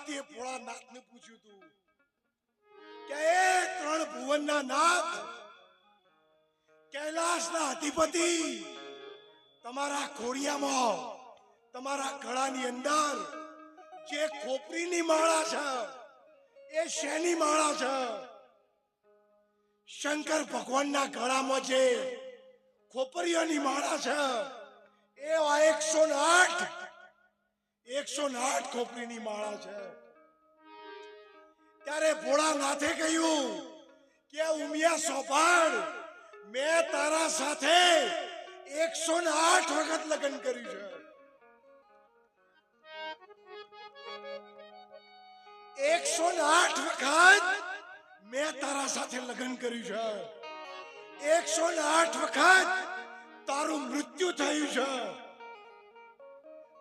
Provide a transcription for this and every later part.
પાર્વતીએ ભોળાનાથને પૂછ્યું હતું કે એ ત્રણ ભુવનના નાથ, કૈલાસના અધિપતિ, તમારા ખોડિયામાં, તમારા ગળાની અંદર જે ખોપરીની માળા છે એ શેની માળા છે? શંકર ભગવાનના ગળામાં જે ખોપરીઓની માળા છે એ 108 ખોપરીની માળા છે. ત્યારે ભોળાનાથે કહ્યું કે ઉમિયા સોપાળ, મેં તારા સાથે 108 વખત લગ્ન કર્યું છે. 108 વખત મેં તારા સાથે લગ્ન કર્યું છે. 108 વખત તારું મૃત્યુ થયું છે.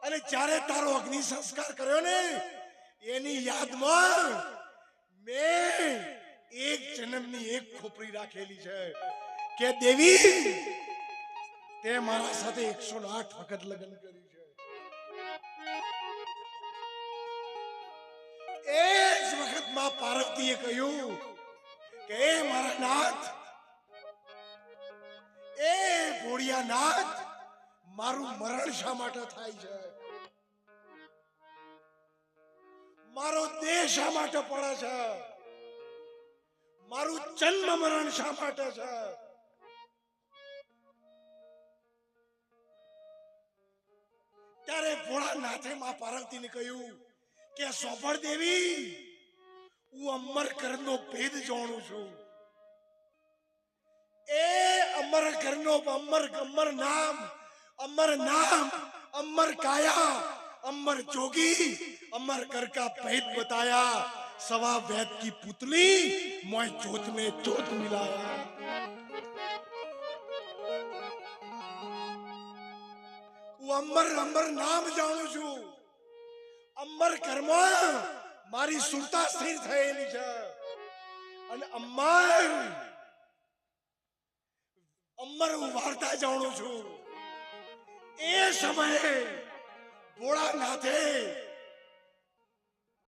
અને જ્યારે તારો અગ્નિ સંસ્કાર કર્યો ને એની યાદમાં મેં એક જન્મની એક ખોપરી રાખેલી છે કે દેવી તે મારા સાથે 108 વખત લગ્ન કર્યું છે. એ જ વખતમાં પાર્વતીએ કહ્યું કે એ મારા નાથ, એ ભોળિયાનાથ, મારું મરણ શા માટે થાય છે? મારો દેહ શા માટે પડે છે? મારું જન્મ મરણ શા માટે છે? ત્યારે ભોળાનાથે માં પાર્વતીને કહ્યું કે સોપળ દેવી, હું અમરકરણનો ભેદ જાણું છું. એ અમરકરણનો અમર નામ, अमर काया, अमर जोगी, अमर कर का भेद बताया. सवा वेद की पुतली मोय जोत में जोत मिलाया. वो अमर नाम जाणू છું. अमर कर्म मारी सुरता स्थिर થયેલી છે. અને अमर वार्ता जाणू છું. એ સમયે ભોળાનાથે